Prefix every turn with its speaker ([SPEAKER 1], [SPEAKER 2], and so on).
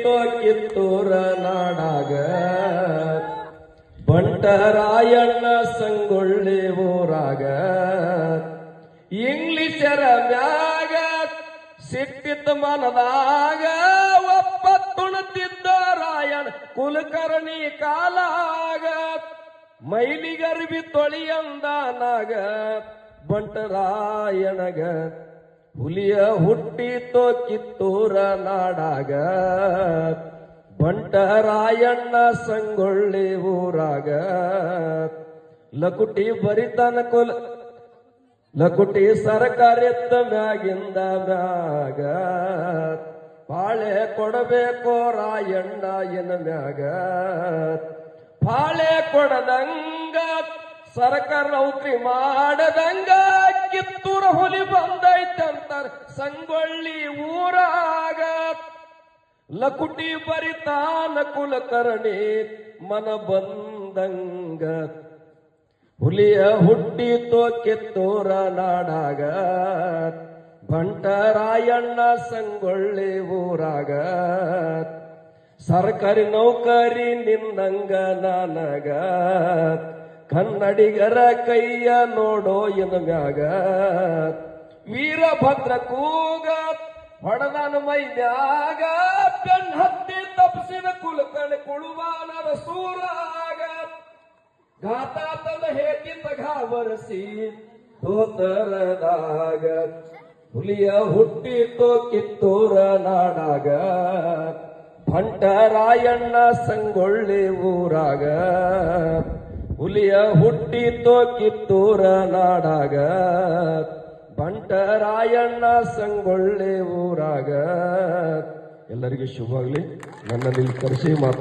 [SPEAKER 1] ಹುಟ್ಟಿತೋ ಕಿತ್ತೂರ ನಾಡಾಗ ಬಂಟರಾಯಣ್ಣ ಸಂಗೊಳ್ಳಿ ಊರಾಗ ಇಂಗ್ಲಿಷರ ಮ್ಯಾಗ ಸಿಟ್ಟಿತ ಮನದಾಗ ಒಪ್ಪತ್ತುಣತಿದ್ದ ರಾಯಣ್ಣ ಕುಲಕರ್ಣಿ ಕಾಲಾಗ ಮೈಲಿಗರ್ಬಿ ತೊಳಿಯಂದಾನಾಗ ಬಂಟರಾಯಣಗ ಹುಲಿಯ ಹುಟ್ಟಿತೋ ಕಿತ್ತೂರ ನಾಡಾಗ ಬಂಟರಾಯಣ್ಣ ಸಂಗೊಳ್ಳಿ ಊರಾಗ ಲಕುಟಿ ಬರಿತನ ಲಕುಟಿ ಸರ್ಕಾರಿತ್ತ ಮ್ಯಾಗಿಂದ ಮ್ಯಾಗ ಪಾಳೆ ಕೊಡಬೇಕೋ ರಾಯಣ್ಣ ಎನ ಮ್ಯಾಗ ಪಾಳೆ ಕೊಡದಂಗ ಸರ್ಕಾರ ನೌಕರಿ ಮಾಡದಂಗ ಕಿತ್ತೂರ ಹುಲಿ ಬಂದೈತಂತಾರ ಸಂಗೊಳ್ಳಿ ಊರಾಗ ಲಕುಟಿ ಬರಿತಾನ ಕುಲಕರ್ಣಿ ಮನ ಬಂದಂಗ ಹುಲಿಯ ಹುಟ್ಟಿತೋ ಕಿತ್ತೂರ ನಾಡಾಗ ಬಂಟರಾಯಣ್ಣ ಸಂಗೊಳ್ಳಿ ಊರಾಗ ಸರ್ಕಾರಿ ನೌಕರಿ ನಿನ್ನಂಗ ನನಗ ಕನ್ನಡಿಗರ ಕೈಯ ನೋಡೋ ಎನ ಮ್ಯಾಗ ವೀರಭದ್ರ ಕೂಗ ಹೊಡದನ ಮೈ ಮ್ಯಾಗ ಬೆನ್ ಹತ್ತಿ ತಪ್ಪಿಸಿದ ಕುಲಕರ್ಣಿ ಕುಳುವಾನರ ಸೂರಾಗ ಘಾತಾತನ ಹೇಗಿದ್ದ ಘಾವರಿಸಿ ತೋತರದಾಗ ಹುಲಿಯ ಹುಟ್ಟಿತೋ ಕಿತ್ತೂರ ನಾಡಾಗ ಬಂಟರಾಯಣ್ಣ ಸಂಗೊಳ್ಳಿ ಊರಾಗ ಹುಲಿಯ ಹುಟ್ಟಿತೋ ಕಿತ್ತೂರ ನಾಡಾಗ ಬಂಟರಾಯಣ್ಣ ಸಂಗೊಳ್ಳಿ ಊರಾಗ. ಎಲ್ಲರಿಗೂ ಶುಭವಾಗಲಿ. ನನ್ನಲ್ಲಿ ಕರೆಸಿ ಮಾತಾ